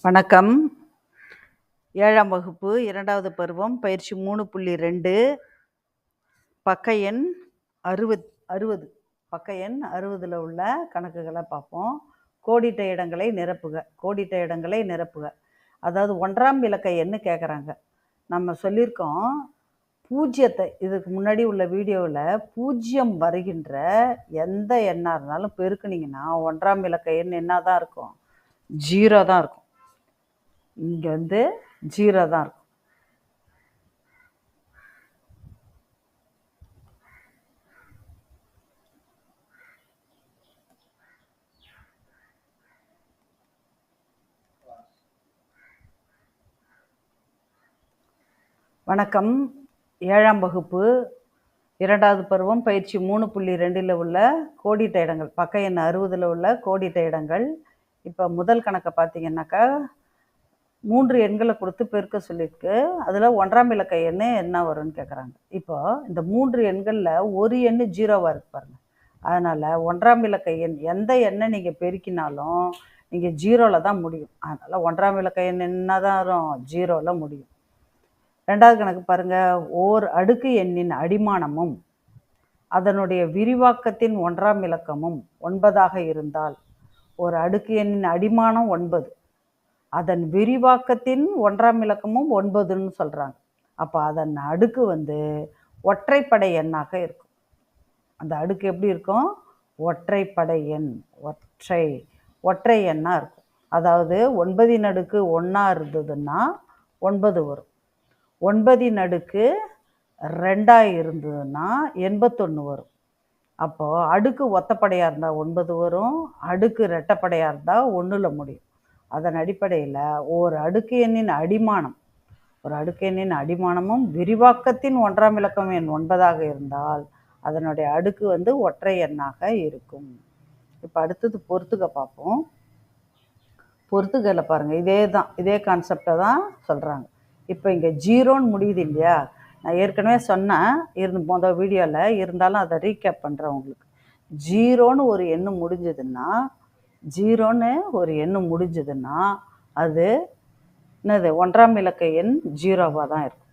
வணக்கம். 7ஆம் வகுப்பு 2வது பருவம் பயிற்சி 3.2 பக்க எண் 60 பக்க எண் 60ல் உள்ள கணக்குகளை பார்ப்போம். கோடிட்ட இடங்களை நிரப்புக. அதாவது 1ஆம் இலக்க எண்ணு கேட்குறாங்க. நம்ம சொல்லியிருக்கோம், பூஜ்ஜியத்தை இதுக்கு முன்னாடி உள்ள வீடியோவில் 0 வருகின்ற எந்த எண்ணாக இருந்தாலும் பெருக்குனிங்கன்னா 1ஆம் இலக்க எண் என்ன தான் இருக்கும்? 0 தான் இருக்கும். இங்கே 0 தான் இருக்கும். வணக்கம். 7ஆம் வகுப்பு 2வது பருவம் பயிற்சி 3.2ல் உள்ள கோடிட்ட இடங்கள், பக்க எண் 60ல் உள்ள கோடிட்ட இடங்கள். இப்போ முதல் கணக்கை பார்த்தீங்கன்னாக்கா 3 எண்களை கொடுத்து பெருக்க சொல்லியிருக்கு. அதில் 1ஆம் இலக்க எண் என்ன வரும்னு கேட்குறாங்க. இப்போ இந்த 3 எண்களில் ஒரு எண் 0வாக இருக்கு பாருங்கள். அதனால் 1ஆம் இலக்க எண் எந்த எண்ணை நீங்கள் பெருக்கினாலும் நீங்கள் 0ல் தான் முடியும். அதனால் 1ஆம் இலக்க எண் என்ன தான் வரும்? 0ல் முடியும். 2வது கணக்கு பாருங்கள். ஓர் அடுக்கு எண்ணின் அடிமானமும் அதனுடைய விரிவாக்கத்தின் 1ஆம் இலக்கமும் 9ஆக இருந்தால், ஒரு அடுக்கு எண்ணின் அடிமானம் 9, அதன் விரிவாக்கத்தின் 1ஆம் இலக்கமும் 9ன்னு சொல்கிறாங்க. அப்போ அதன் அடுக்கு ஒற்றைப்படை எண்ணாக இருக்கும். அந்த அடுக்கு எப்படி இருக்கும்? ஒற்றைப்படை எண், ஒற்றை எண்ணாக இருக்கும். அதாவது 9ன் அடுக்கு 1 இருந்ததுன்னா 9 வரும். 9ன் அடுக்கு 2 இருந்ததுன்னா 81 வரும். அப்போது அடுக்கு ஒத்தப்படையாக இருந்தால் 9 வரும், அடுக்கு ரெட்டப்படையாக இருந்தால் 1ல் முடியும். அதன் அடிப்படையில் ஒரு அடுக்கு எண்ணின் அடிமானமும் விரிவாக்கத்தின் 1ஆம் இலக்கம் எண் 9ஆக இருந்தால் அதனுடைய அடுக்கு ஒற்றை எண்ணாக இருக்கும். இப்போ அடுத்தது பொறுத்துக்க பார்ப்போம். பொறுத்துக்கல பாருங்கள், இதே கான்செப்டை தான் சொல்கிறாங்க. இப்போ இங்கே 0ன்னு முடியுது இல்லையா? நான் ஏற்கனவே சொன்னேன் முதல் வீடியோவில், இருந்தாலும் அதை ரீகேப் பண்ணுறேன் உங்களுக்கு. 0ன்னு ஒரு எண்ணு முடிஞ்சதுன்னா அது என்னது? 1ஆம் இலக்க எண் 0வாக தான் இருக்கும்.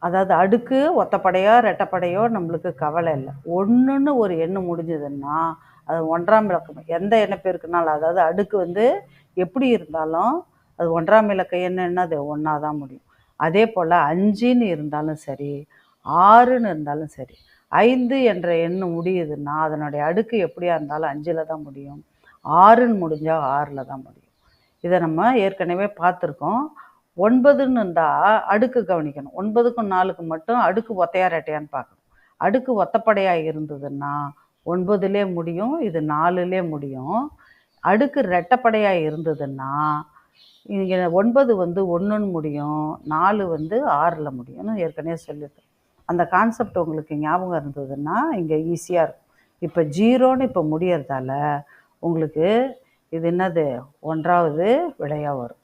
அதாவது அடுக்கு ஒத்தப்படையோ ரெட்டப்படையோ நம்மளுக்கு கவலை இல்லை. 1ன்னு ஒரு எண்ணு முடிஞ்சதுன்னா அது 1ஆம் இலக்கம். எந்த எண்ணை பெருக்குனாலும், அதாவது அடுக்கு எப்படி இருந்தாலும் அது 1ஆம் இலக்க எண் என்னது? 1ஆக தான் முடியும். அதே போல் 5ன்னு இருந்தாலும் சரி, 6ன்னு இருந்தாலும் சரி, 5 என்ற எண்ணு முடியுதுன்னா அதனுடைய அடுக்கு எப்படியா இருந்தாலும் 5ல் தான் முடியும். 6ன்னு முடிஞ்சால் 6ல் தான் முடியும். இதை நம்ம ஏற்கனவே பார்த்துருக்கோம். 9ன்னு இருந்தால் அடுக்கு கவனிக்கணும். 9க்கும் 4க்கும் மட்டும் அடுக்கு ஒத்தையா ரெட்டையான்னு பார்க்கணும். அடுக்கு ஒத்தப்படையாக இருந்ததுன்னா 9லே முடியும், இது 4லே முடியும். அடுக்கு ரெட்டப்படையாக இருந்ததுன்னா இங்கே 9 1ன்னு முடியும், 4 6ல் முடியும்னு ஏற்கனவே சொல்லியிருக்கேன். அந்த கான்செப்ட் உங்களுக்கு ஞாபகம் இருந்ததுன்னா இங்கே ஈஸியாக இருக்கும். இப்போ 0ன்னு இப்போ முடியறதால உங்களுக்கு இது என்னது? 1ஆவது விடையாக வரும்.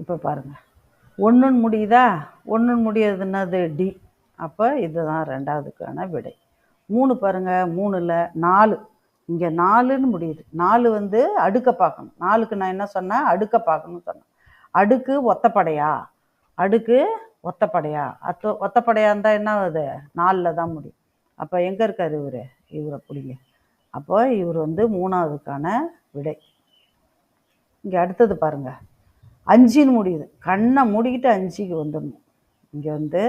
இப்போ பாருங்கள், 1ன்னு முடியுதா? 1ன்னு முடியறது என்னது? டி. அப்போ இதுதான் 2ஆவதுக்கான விடை. 3 பாருங்கள், 3ல் 4, இங்கே 4ன்னு முடியுது. 4 அடுக்கை பார்க்கணும். 4க்கு நான் என்ன சொன்னேன்? அடுக்கை பார்க்கணும்னு சொன்னேன். அடுக்கு ஒத்தப்படையா? ஒத்தப்படையாக இருந்தால் என்ன ஆகுது? 4ல் தான் முடியும். அப்போ எங்கே இருக்கார் இவரை பிடிங்க. அப்போ இவர் 3ஆவதுக்கான விடை. இங்கே அடுத்தது பாருங்கள், 5ன்னு முடியுது. கண்ணை மூடிக்கிட்டு 5க்கு வந்துடணும். இங்கே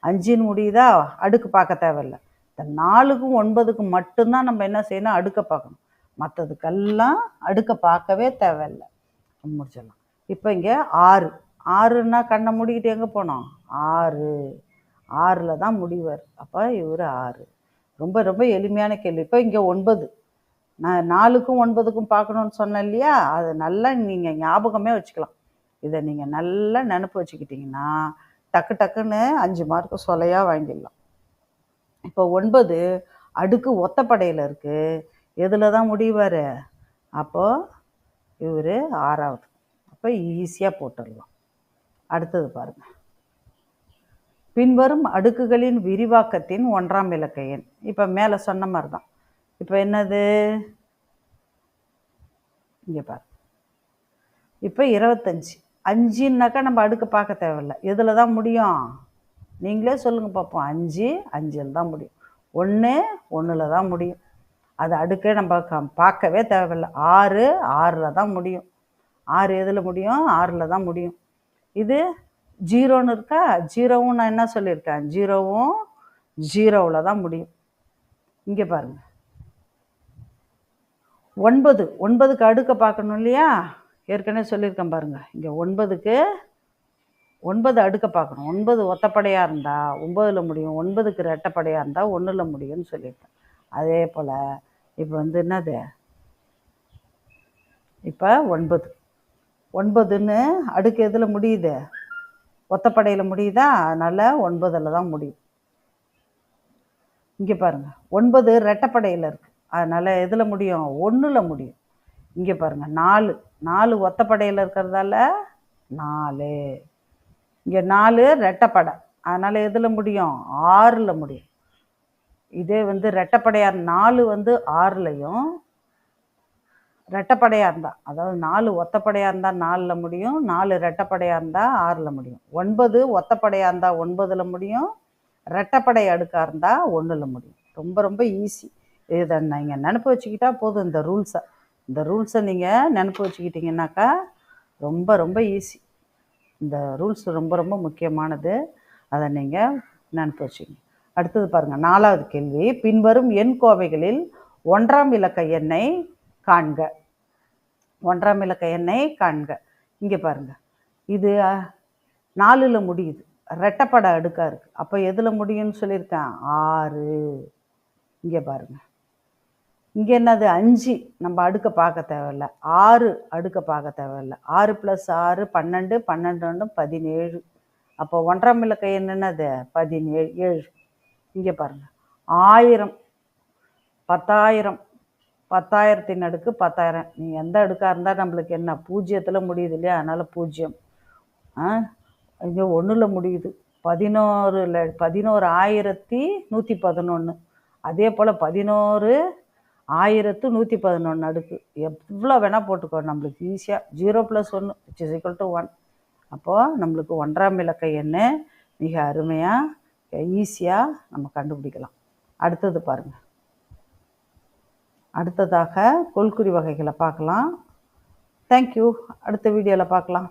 5ன்னு முடியுதா? அடுக்கு பார்க்க தேவையில்லை. இந்த 4க்கும் 9க்கும் மட்டும்தான் நம்ம என்ன செய்யணும்? அடுக்கை பார்க்கணும். மற்றதுக்கெல்லாம் அடுக்கை பார்க்கவே தேவையில்லை, முடிச்சிடலாம். இப்போ இங்கே 6ன்னா கண்ணை மூடிக்கிட்டு எங்கே போனோம்? 6ல் தான் முடிவார். அப்போ இவர் 6. ரொம்ப ரொம்ப எளிமையான கேள்வி. இப்போ இங்கே 9, நான் 4க்கும் 9க்கும் பார்க்கணுன்னு சொன்னேன் இல்லையா? அதை நல்லா நீங்கள் ஞாபகமே வச்சுக்கலாம். இதை நீங்கள் நல்லா நினப்பு வச்சுக்கிட்டிங்கன்னா டக்குன்னு 5 மார்க்கு சொலையாக வாங்கிடலாம். இப்போ 9 அடுக்கு ஒத்தப்படையில் இருக்குது, எதில் தான் முடிவார்? அப்போது இவர் 6ஆவது. அப்போ ஈஸியாக போட்டுடலாம். அடுத்தது பாருங்கள், பின்வரும் அடுக்குகளின் விரிவாக்கத்தின் 1ஆம் இலக்க எண். இப்போ மேலே சொன்ன மாதிரி தான். இப்போ என்னது? இங்கே பாரு, இப்போ 25. 5ன்னாக்கா நம்ம அடுக்கு பார்க்க தேவையில்ல. எதில் தான் முடியும்? நீங்களே சொல்லுங்கள் பார்ப்போம். 5 5ல் தான் முடியும். 1 1ல் தான் முடியும். அது அடுக்கே நம்ம பார்க்கவே தேவையில்லை. 6 6ல் தான் முடியும். 6 எதில் முடியும்? 6ல் தான் முடியும். இது 0ன்னு இருக்கா? 0வும் நான் என்ன சொல்லியிருக்கேன்? 0வும் 0வில் தான் முடியும். இங்கே பாருங்கள், 9 9க்கு அடுக்க பார்க்கணும் இல்லையா? ஏற்கனவே சொல்லியிருக்கேன் பாருங்கள். இங்கே 9க்கு 9 அடுக்க பார்க்கணும். 9 ஒத்தப்படையாக இருந்தால் 9ல் முடியும். 9க்கு ரெட்டைப்படையாக இருந்தால் 1ல் முடியும்னு சொல்லியிருக்கேன். அதே போல் இப்போ என்னது? இப்போ 9 9ன்னு அடுக்கு எதில் முடியுது? ஒத்தப்படையில் முடியுதா? அதனால் 9ல் தான் முடியும். இங்கே பாருங்கள், 9 ரெட்டைப்படையில் இருக்குது. அதனால் எதில் முடியும்? 1ல் முடியும். இங்கே பாருங்கள், 4 4 ஒத்தப்படையில் இருக்கிறதால 4. இங்கே 4 ரெட்டைப்படை, அதனால் எதில் முடியும்? 6ல் முடியும். இதே ரெட்டைப்படையார் 4 6லையும், ரெட்டைப்படையாக இருந்தால், அதாவது 4 ஒத்தப்படையாக இருந்தால் 4ல் முடியும், 4 ரெட்டைப்படையாக இருந்தால் 6ல் முடியும். 9 ஒத்தப்படையாக இருந்தால் 9ல் முடியும், ரெட்டைப்படை அடுக்காக இருந்தால் 1ல் முடியும். ரொம்ப ரொம்ப ஈஸி. இதை நீங்கள் நினப்பு வச்சுக்கிட்டா போதும். இந்த ரூல்ஸை நீங்கள் நினப்பு வச்சுக்கிட்டிங்கன்னாக்கா ரொம்ப ரொம்ப ஈஸி. இந்த ரூல்ஸ் ரொம்ப ரொம்ப முக்கியமானது. அதை நீங்கள் நினப்பு வச்சுக்கிங்க. அடுத்தது பாருங்கள், 4வது கேள்வி. பின்வரும் எண் கோவைகளில் 1ஆம் இலக்க எண்ணை காண்க. 1ஆம் இலக்க எண்ணை காண்க. இங்கே பாருங்கள், இது 4ல் முடியுது, ரெட்டைப்படை அடுக்காக இருக்குது. அப்போ எதில் முடியும்னு சொல்லியிருக்கேன்? 6. இங்கே பாருங்கள், இங்கே என்னது? 5 நம்ம அடுக்க பார்க்க தேவையில்லை. 6 அடுக்க பார்க்க தேவையில்லை. 6 + 6 12, 12 17. அப்போ 1ஆம் இலக்க எண் என்னது? 17. இங்கே பாருங்கள், 1000 10,000 10,000ன் அடுக்கு 10,000. நீ எந்த அடுக்காக இருந்தால் நம்மளுக்கு என்ன? 0ல் முடியுது இல்லையா? அதனால் 0. இங்கே 1ல் முடியுது. 11,111. அதே போல் 11,111 அடுக்கு எவ்வளோ வேணால் போட்டுக்கோ, நம்மளுக்கு ஈஸியாக. 0 + 1 = 1. அப்போது நம்மளுக்கு 1ஆம் இலக்க எண் மிக அருமையாக ஈஸியாக நம்ம கண்டுபிடிக்கலாம். அடுத்தது பாருங்கள், அடுத்ததாக கொள்குறி வகைகளை பார்க்கலாம். தேங்க்யூ. அடுத்த வீடியோவில் பார்க்கலாம்.